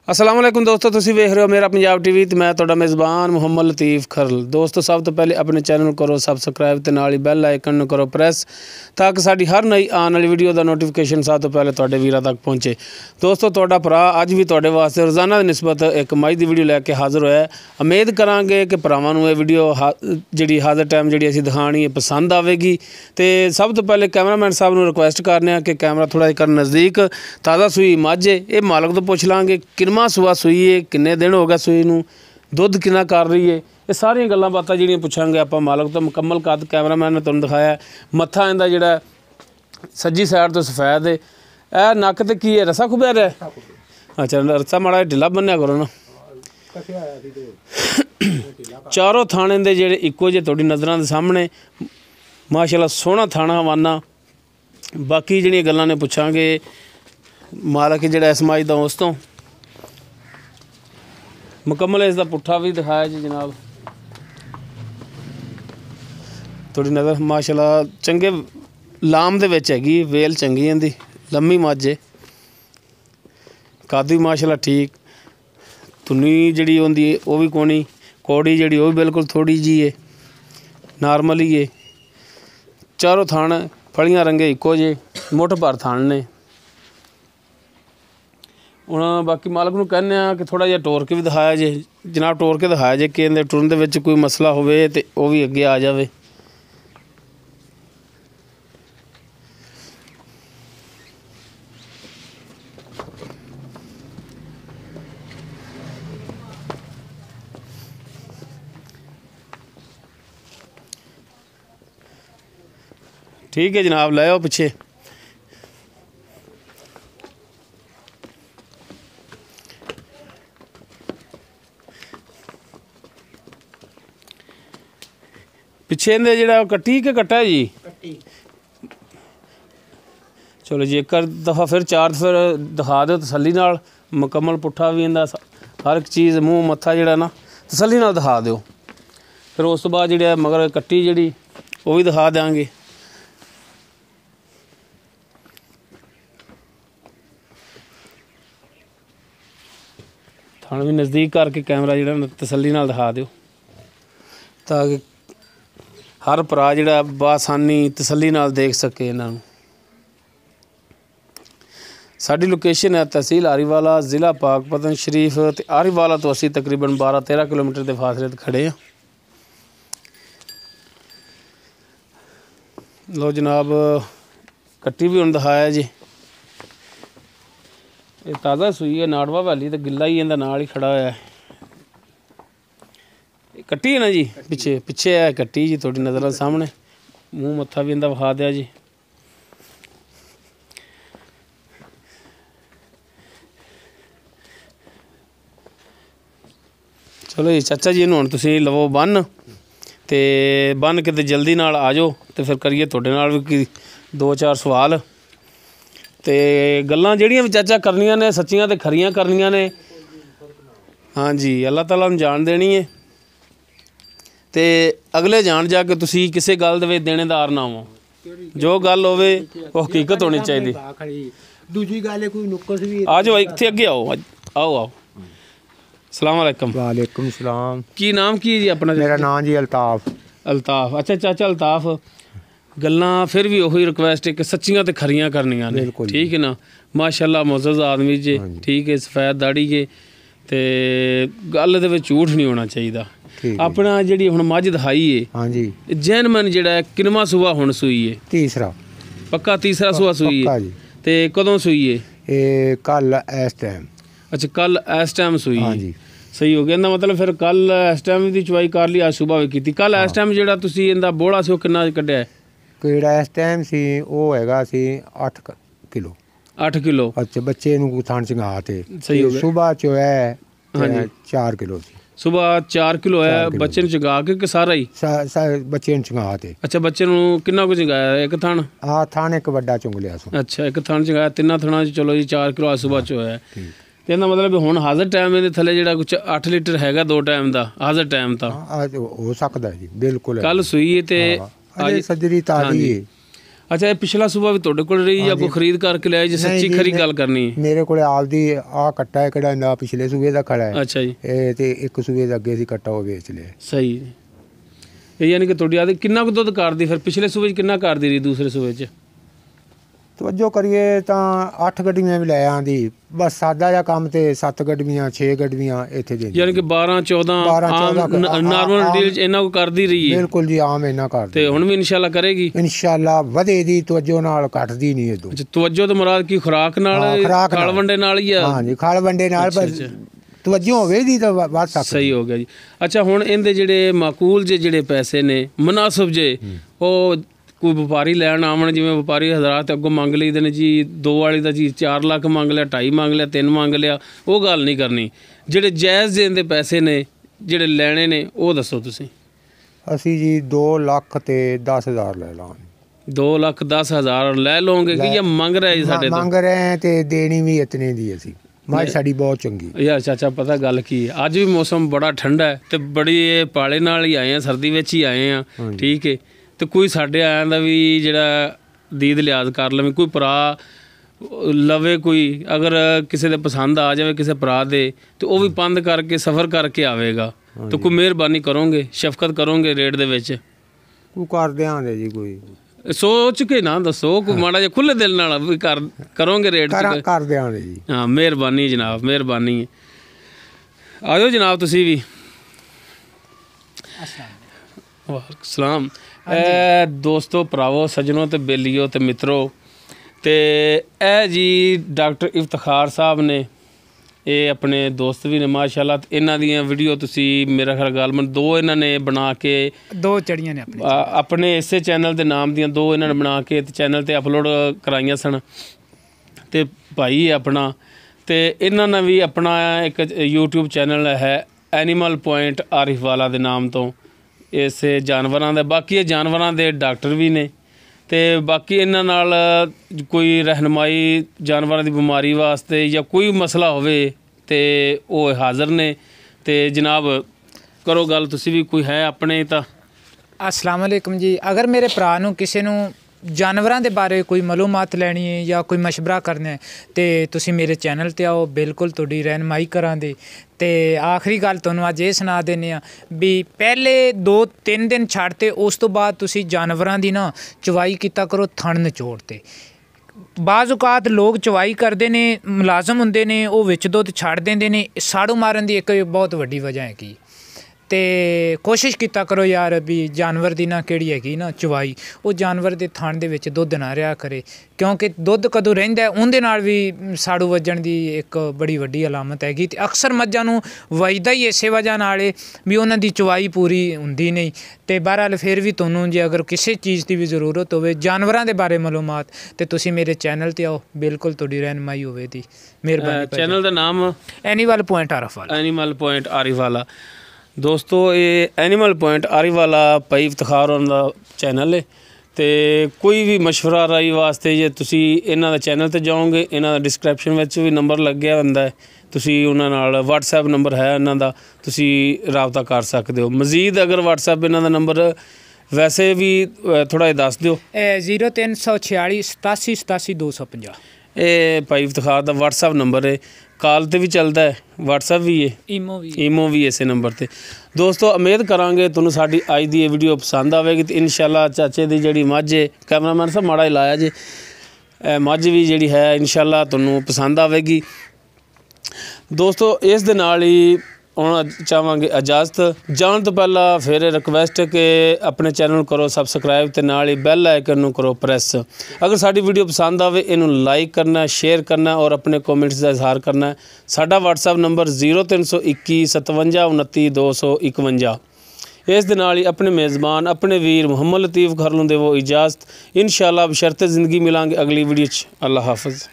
अस्सलाम वालेकुम दोस्तों, तुसी वेख रहे हो मेरा पंजाब टीवी ते मैं तुहाडा मेज़बान मुहम्मद लतीफ़ खरल। दोस्तों, सब तो पहले अपने चैनल करो सबसक्राइब ते नाल ही बैल आइकन नूं करो प्रेस ताकि साडी हर नई आने वाली वीडियो दा नोटिफिकेशन सब तो पहले तुहाडे वीरां तक पहुँचे। दोस्तों, तुहाडा भरा अज भी तुहाडे वास्ते रोज़ाना दी निस्बत एक मई दी वीडियो लैके हाज़र होया। उम्मीद करांगे कि भरावां नूं ये वीडियो जिहड़ी हाज़र टाइम जिहड़ी असीं दिखाणी है पसंद आवेगी। ते सब तो पहले कैमरामैन साहब नूं रिक्वेस्ट करने कि कैमरा थोड़ा जिहा नज़दीक ताज़ा सूई मझ है ये मालक तो पुछ लांगे किनवा सूआ सूई है, किन्ने दिन हो गए सूई नूं, दुੱਧ किन्ना कर रही है, ये सारियां गल्लां बातां जिहड़ियां पुछांगे आपां मालक तो। मुकम्मल कद कैमरामैन ने तुहानूं दिखाया। मत्था इंदा जिहड़ा सज्जी साइड तो सफेद है, ए नक ते की है रसा खुबिया रहा। अच्छा, रसा माड़ा ढिला बन्निया करो ना। चारों थाने दे जिहड़े इक्को जे तुहाडी नज़रां दे सामने माशाअल्लाह सोहना थाना हवाना। बाकी जिहड़ियां गल्लां ने पुछांगे मालक जिहड़ा इस मज दा उस तो। मुकम्मल इसका पुट्ठा भी दिखाया जी जनाब। थोड़ी नज़र माशाअल्लाह चंगे लाम दे विच हैगी, वेल चंगी इंदी, लम्मी मझ है, कद भी माशाअल्लाह ठीक। धुनी जिहड़ी होंदी है वह भी कोनी, कौड़ी जिहड़ी वह भी बिल्कुल थोड़ी जी है, नॉर्मल ही है। चारों थान फलियां रंगे इक्को जे, मुठ भर थान ने। ਹੁਣ बाकी मालक ਨੂੰ ਕਹਿੰਦੇ ਆ कि थोड़ा जिहा टोर के भी दिखाया जे जनाब, टोर के दिखाया जे कि ਇਹਦੇ ਟੁਰਨ ਦੇ ਵਿੱਚ ਕੋਈ ਮਸਲਾ ਹੋਵੇ ਤੇ ਉਹ ਵੀ ਅੱਗੇ ਆ ਜਾਵੇ। ठीक है जनाब, ले आओ पिछे। पिछे इहदे जिहड़ा कट्टी के कट्टा है जी, चलो जी एक दफ़ा फिर चार फिर दिखा दो तसल्ली नाल। मुकम्मल पुट्ठा भी इंदा हर एक चीज़ मूँह मत्था जिहड़ा ना तसल्ली नाल दिखा दिओ। फिर उस तो बाद जिहड़ा मगर कट्टी जिहड़ी वो भी दिखा देंगे। थान भी नज़दीक करके कैमरा जिहड़ा तसल्ली नाल दिखा दिओ ताकि हर भरा जिहड़ा बासानी तसल्ली नाल देख सके इन्हां नूं। साडी लोकेशन है तहसील आरीवाला, ज़िला पाकपतन शरीफ ते आरीवाला तो असीं तकरीबन 12-13 किलोमीटर के फासले ते खड़े हैं। लो जनाब, कट्टी भी हुण दिखाया जी। ये ताज़ा सूई है, नाड़वा वैली तो गिला ही इंदा नाल ही खड़ा होया है। कट्टी है ना जी, पिछे पिछे है कट्टी जी, थोड़ी नज़र सामने। मूँह मत्था भी इंदा विखा दिया जी। चलो जी चाचा जी हुण तुसीं लवो बन ते बन के जल्दी नाल आ जाओ तो फिर करिए तुहाडे नाल भी 2-4 सवाल ते गल्लां जिहड़ियां भी चाचा करनियां ने सच्चियां ते खरियां करनियां ने। हाँ जी, अल्लाह ताला नूं जान देनी है ते अगले जान जाके तुसी किसी गल दे देनेदार ना हो। जो गल होवे वो हकीकत होनी चाहिए। दूजी गल कोई नुक्स भी आ जाओ इत्थे अगे आओ, आओ आओ। अस्सलाम वालेकुम। वालेकुम सलाम। की नाम की जी अपना? मेरा नाम जी अल्ताफ। अल्ताफ, अच्छा चाचा अल्ताफ। गल्लां फिर भी वही रिक्वेस्ट है कि सच्चियां ते खरियां करनियां ने, ठीक है ना। माशाअल्लाह मुअज़्ज़ज़ आदमी जे, ठीक है, सफेद दाड़ी के ते गल दे विच झूठ नहीं होना चाहिए। अपना जिहड़ी हुण मझ दिखाई है, हाँ जी, जैनमन जिहड़ा किनवा सूआ हुण सूई है? तीसरा। पक्का तीसरा सूआ सूई है ते कदों सूई है? ये कल इस टाइम। अच्छा, कल इस टाइम सूई है, सही हो गया। मतलब फिर कल इस टाइम दी चवाई कर ली, अज सुबह भी कीती। कल इस टाइम जिहड़ा तुसीं इंदा बोड़ा सी किन्ना कड्ढिया है? किहड़ा इस टाइम सी ਉਹ ਹੈਗਾ ਸੀ 8 किलो। 8 किलो। अच्छा, ਬੱਚੇ ਨੂੰ ਥਾਣ ਚੰਗਾ ਤੇ ਸਹੀ ਹੋ ਗਿਆ। ਸਵੇਰ ਚ ਹੈ 4 किलो ਸੀ। ਸੁਬਹ 4 किलो ਹੈ ਬੱਚੇ ਨੂੰ ਚੰਗਾ ਕੇ ਸਾਰਾ ਹੀ ਬੱਚੇ ਨੂੰ ਚੰਗਾ ਤੇ। ਅੱਛਾ, ਬੱਚੇ ਨੂੰ ਕਿੰਨਾ ਕੁ ਚੰਗਾਇਆ? ਇੱਕ ਥਾਣ? ਆ ਥਾਣ ਇੱਕ ਵੱਡਾ ਚੁੰਗ ਲਿਆ ਸੋ। ਅੱਛਾ, ਇੱਕ ਥਾਣ ਚੰਗਾਇਆ, ਤਿੰਨਾਂ ਥਾਣਾਂ ਚ ਚਲੋ ਜੀ 4 किलो ਸੁਬਹ ਚ ਹੋਇਆ। ਤੇ ਇਹਦਾ ਮਤਲਬ ਹੁਣ ਹਾਜ਼ਰ ਟਾਈਮ ਇਹਦੇ ਥੱਲੇ ਜਿਹੜਾ ਕੁਝ 8 ਲੀਟਰ ਹੈਗਾ 2 ਟਾਈਮ ਦਾ ਹਾਜ਼ਰ ਟਾਈਮ ਤਾਂ ਹੋ ਸਕਦਾ ਜੀ, ਬਿਲਕੁਲ। ਕੱਲ ਸੂਈ ਤੇ ਅੱਜ ਸਜਰੀ ਤਾਜ਼ੀ ਹੈ। ਅੱਛਾ, ਇਹ ਪਿਛਲਾ ਸੂਬਾ ਵੀ ਤੁਹਾਡੇ ਕੋਲ ਰਹੀ ਜਾਂ ਕੋਈ ਖਰੀਦ ਕਰਕੇ ਲਿਆਏ ਜੇ ਸੱਚੀ ਖਰੀ ਗੱਲ ਕਰਨੀ ਹੈ? ਮੇਰੇ ਕੋਲ ਆਪਦੀ ਆ ਕੱਟਾ ਹੈ ਕਿਹੜਾ ਨਾ ਪਿਛਲੇ ਸੂਬੇ ਦਾ ਖੜਾ ਹੈ। ਅੱਛਾ ਜੀ। ਇਹ ਤੇ ਇੱਕ ਸੂਬੇ ਦਾ ਅੱਗੇ ਸੀ ਕੱਟਾ ਉਹ ਵੇਚ ਲਿਆ। ਸਹੀ। ਇਹ ਯਾਨੀ ਕਿ ਤੁਹਾਡੀ ਆਦਤ ਕਿੰਨਾ ਕੁ ਦੁੱਧ ਕਰਦੀ ਫਿਰ ਪਿਛਲੇ ਸੂਬੇ 'ਚ ਕਿੰਨਾ ਕਰਦੀ ਰਹੀ ਦੂਸਰੇ ਸੂਬੇ 'ਚ? ਤਵੱਜੋ ਕਰੀਏ ਤਾਂ 8 ਗੱਡੀਆਂ ਵੀ ਲੈ ਆਂਦੀ, ਬਸ ਸਾਦਾ ਜਿਹਾ ਕੰਮ ਤੇ 7 ਗੱਡੀਆਂ 6 ਗੱਡੀਆਂ ਇੱਥੇ ਦੇ, ਯਾਨੀ ਕਿ 12 14 ਨਾਰਮਲ ਡੀਲ 'ਚ ਇਹਨਾਂ ਕੋ ਕਰਦੀ ਰਹੀ ਹੈ। ਬਿਲਕੁਲ ਜੀ, ਆਮ ਇਹਨਾਂ ਕਰਦੀ ਤੇ ਹੁਣ ਵੀ ਇਨਸ਼ਾਅੱਲਾ ਕਰੇਗੀ। ਇਨਸ਼ਾਅੱਲਾ ਵਧੇ ਦੀ ਤਵੱਜੋ ਨਾਲ, ਘਟਦੀ ਨਹੀਂ ਇਹ ਤੋਂ। ਅੱਛਾ, ਤਵੱਜੋ ਤੋਂ ਮੁਰਾਦ ਕੀ ਖੁਰਾਕ ਨਾਲ, ਖਾਲ ਵੰਡੇ ਨਾਲ ਹੀ ਆ? ਹਾਂਜੀ, ਖਾਲ ਵੰਡੇ ਨਾਲ, ਬਸ ਤਵੱਜੋ ਹੋਵੇ ਦੀ ਤਾਂ ਵੱਧ ਸਕਦੀ। ਸਹੀ ਹੋ ਗਿਆ ਜੀ। ਅੱਛਾ, ਹੁਣ ਇਹਦੇ ਜਿਹੜੇ ਮਾਕੂਲ ਜਿਹੜੇ ਪੈਸੇ ਨੇ ਮੁਨਾਸਬ ਜੇ, ਉਹ ਕੋਈ ਵਪਾਰੀ ਲੈਣ ਆਵਣ, ਜਿਵੇਂ ਵਪਾਰੀ ਹਜ਼ਰਾਤ ਅੱਗੋਂ ਮੰਗ ਲਈਦੇ ਨੇ ਜੀ 2 ਵਾਲੀ ਦਾ ਜੀ 4 ਲੱਖ ਮੰਗ ਲਿਆ, 2.5 ਮੰਗ ਲਿਆ, 3 ਮੰਗ ਲਿਆ, ਉਹ ਗੱਲ ਨਹੀਂ ਕਰਨੀ। ਜਿਹੜੇ ਜਾਇਜ਼ ਦੇਣ ਦੇ ਪੈਸੇ ਨੇ, ਜਿਹੜੇ ਲੈਣੇ ਨੇ, ਉਹ ਦੱਸੋ ਤੁਸੀਂ। ਅਸੀਂ ਜੀ 2 ਲੱਖ ਤੇ 10,000 ਲੈ ਲਾਂਗੇ। 2,10,000 ਲੈ ਲਓਗੇ ਕਿ ਜਾਂ ਮੰਗ ਰਹੇ ਜੀ ਸਾਡੇ ਤੋਂ? ਮੰਗ ਰਹੇ ਤੇ ਦੇਣੀ ਵੀ ਇਤਨੇ ਦੀ ਅਸੀਂ। ਮਾਈ ਸਾਡੀ ਬਹੁਤ ਚੰਗੀ ਯਾਰ। ਚਾਚਾ ਪਤਾ ਗੱਲ ਕੀ ਹੈ, ਅੱਜ ਵੀ ਮੌਸਮ ਬੜਾ ਠੰਡਾ ਹੈ ਤੇ ਬੜੀ ਇਹ ਪਾਲੇ ਨਾਲ ਹੀ ਆਏ ਆ, ਸਰਦੀ ਵਿੱਚ ਹੀ ਆਏ ਆ, ਠੀਕ ਹੈ। ਤੇ ਕੋਈ ਸਾਡੇ ਆਇਆਂ ਦਾ ਵੀ ਜਿਹੜਾ ਦੀਦ ਲਿਹਾਜ਼ ਕਰ ਲਵੇ, ਕੋਈ ਭਰਾ ਲਵੇ, ਕੋਈ ਅਗਰ ਕਿਸੇ ਦੇ ਪਸੰਦ ਆ ਜਾਵੇ ਕਿਸੇ ਭਰਾ ਦੇ, ਤੇ ਉਹ ਵੀ ਪੰਦ ਕਰਕੇ ਸਫ਼ਰ ਕਰਕੇ ਆਵੇਗਾ, ਤੇ ਕੋਈ ਮਿਹਰਬਾਨੀ ਕਰੋਗੇ, ਸ਼ਫਕਤ ਕਰੋਗੇ ਰੇਟ ਦੇ ਵਿੱਚ? ਕੋਈ ਕਰ ਦਿਆਂਗੇ ਜੀ, ਕੋਈ ਸੋਚ ਕੇ ਨਾ ਦੱਸੋ, ਕੋਈ ਮਾੜਾ ਜਿਹਾ ਖੁੱਲੇ ਦਿਲ ਨਾਲ ਵੀ ਕਰੋਗੇ ਰੇਟ ਕਰ ਦਿਆਂਗੇ ਜੀ। ਹਾਂ, ਮਿਹਰਬਾਨੀ ਜਨਾਬ, ਮਿਹਰਬਾਨੀ ਹੈ। ਆਇਓ ਜਨਾਬ ਤੁਸੀਂ ਵੀ। ਵਾਲੇਕੁਮ ਸਲਾਮ। ਦੋਸਤੋ, ਭਰਾਵੋ, ਸੱਜਣੋ ਤੇ ਬੇਲੀਓ ਤੇ ਮਿੱਤਰੋ, ਤੇ ਇਹ ਜੀ ਡਾਕਟਰ ਇਫਤਖਾਰ ਸਾਹਿਬ ਨੇ, ਇਹ ਆਪਣੇ ਦੋਸਤ ਵੀ ਨੇ ਮਾਸ਼ਾਅੱਲਾ। ਇਹਨਾਂ ਦੀਆਂ ਵੀਡੀਓ ਤੁਸੀਂ ਮੇਰਾ ਖਿਆਲ ਗਾਲਮਨ 2 ਇਹਨਾਂ ਨੇ ਬਣਾ ਕੇ, 2 ਚੜੀਆਂ ਨੇ ਆਪਣੇ ਇਸੇ ਚੈਨਲ ਦੇ ਨਾਮ ਦੀਆਂ 2 ਇਹਨਾਂ ਨੇ ਬਣਾ ਕੇ ਤੇ ਚੈਨਲ ਤੇ ਅਪਲੋਡ ਕਰਾਈਆਂ ਸਨ। ਤੇ ਭਾਈ ਆਪਣਾ, ਤੇ ਇਹਨਾਂ ਨੇ ਵੀ ਆਪਣਾ ਇੱਕ YouTube ਚੈਨਲ ਹੈ ਐਨੀਮਲ ਪੁਆਇੰਟ ਆਰਿਫ ਵਾਲਾ ਦੇ ਨਾਮ ਤੋਂ, ਇਸੇ ਜਾਨਵਰਾਂ ਦਾ। ਬਾਕੀ ਇਹ ਜਾਨਵਰਾਂ ਦੇ ਡਾਕਟਰ ਵੀ ਨੇ, ਤੇ ਬਾਕੀ ਇਹਨਾਂ ਨਾਲ ਕੋਈ ਰਹਿਨਮਾਈ ਜਾਨਵਰਾਂ ਦੀ ਬਿਮਾਰੀ ਵਾਸਤੇ ਜਾਂ ਕੋਈ ਮਸਲਾ ਹੋਵੇ ਤੇ ਉਹ ਹਾਜ਼ਰ ਨੇ। ਤੇ ਜਨਾਬ ਕਰੋ ਗੱਲ, ਤੁਸੀਂ ਵੀ ਕੋਈ ਹੈ ਆਪਣੇ ਤਾਂ? अस्सलाम वालेकुम जी। अगर मेरे भरा नूं किसी नूं जानवरां दे बारे कोई मालूमात लैनी है या कोई मशवरा करना है तो तुसी मेरे चैनल ते आओ, बिल्कुल तुहाडी रहनमाई करांगे। तो आखिरी गल तुहानूं अज ये सुना देने भी, पहले 2-3 दिन छड्डते उस तो बाद तुसी जानवरां दी ना चवाई कीता करो थण नचोड़ ते। बाज़ औकात लोग चवाई करते ने, मुलाजम हुंदे ने, वो विच दुध छड्ड देंदे ने। साड़ू मारन दी एक बहुत वड्डी वजह है कि तो कोशिश किया करो यार भी जानवर की ना किहड़ी हैगी ना चवाई, वो जानवर के थण दे विच दुध ना रहा करे, क्योंकि दुध कदों रहिंदा उहदे नाल भी साड़ू वजन की एक बड़ी वड्डी अलामत हैगी। ते अक्सर मज्जां नूं वजदा ही इसे वजह नाल भी उन्हां दी चवाई पूरी हुंदी नहीं। तो बहरहाल फिर भी तुहानूं जे अगर किसी चीज़ की भी जरूरत होवे जानवरां दे बारे मालूमात, तो तुसीं मेरे चैनल ते आओ, बिल्कुल तुहाडी रहनमाई होवेगी। मेहरबानी। चैनल दा नाम एनीमल पॉइंट आरिफ वाला। एनीमल पॉइंट आरिफ वाला। दोस्तों, ये एनीमल पॉइंट आरिफ वाला भाई इफ्तिखार होना चैनल है। तो कोई भी मशवरा राई वास्ते जे तुसी इन्हां दा चैनल ते जाओगे, इन्हां दा डिस्क्रिप्शन विच भी नंबर लग्या हुंदा है, तुसी उन्हां नाल WhatsApp नंबर है इन्हां दा, तुसी राबता कर सकते हो। मजीद अगर WhatsApp इन्हां दा नंबर वैसे भी थोड़ा दस दिओ। 0346 87 87 250। ये भाई इफ्तिखार दा WhatsApp नंबर है, कॉल ते भी चलता है, WhatsApp भी है, ईमो भी इस नंबर ते। दोस्तों, उम्मीद करांगे तुहानूं साडी अज दी वीडियो पसंद आवेगी। तो इंशाअल्लाह चाचे दी जिहड़ी मੱਝ है, कैमरामैन साहब माड़ा लाया जी, मੱਝ भी जिहड़ी है इंशाअल्लाह तुहानूं पसंद आवेगी। दोस्तों, इस दे नाल ही ਹੁਣ ਚਾਹਾਂਗੇ ਇਜਾਜ਼ਤ ਜਾਣ ਤੋਂ ਪਹਿਲਾਂ ਫਿਰ ਰਿਕਵੈਸਟ ਕਿ ਆਪਣੇ ਚੈਨਲ ਨੂੰ ਕਰੋ ਸਬਸਕ੍ਰਾਈਬ ਤੇ ਨਾਲ ਹੀ ਬੈਲ ਆਈਕਨ ਨੂੰ ਕਰੋ ਪ੍ਰੈਸ। ਅਗਰ ਸਾਡੀ ਵੀਡੀਓ ਪਸੰਦ ਆਵੇ ਇਹਨੂੰ ਲਾਈਕ ਕਰਨਾ, ਸ਼ੇਅਰ ਕਰਨਾ ਔਰ ਆਪਣੇ ਕਮੈਂਟਸ ਦਾ ਇਜ਼ਹਾਰ ਕਰਨਾ। ਸਾਡਾ WhatsApp ਨੰਬਰ 0321 57 29 251। ਇਸ ਦੇ ਨਾਲ ਹੀ ਆਪਣੇ ਮੇਜ਼ਬਾਨ ਆਪਣੇ ਵੀਰ ਮੁਹੰਮਦ ਲਤੀਫ ਖਰਲ ਨੂੰ ਦੇਵੋ ਇਜਾਜ਼ਤ। ਇਨਸ਼ਾਅੱਲਾਹ ਬਸ਼ਰਤੇ ਜ਼ਿੰਦਗੀ ਮਿਲਾਂਗੇ ਅਗਲੀ ਵੀਡੀਓ 'ਚ। ਅੱਲਾ ਹਾਫਿਜ਼।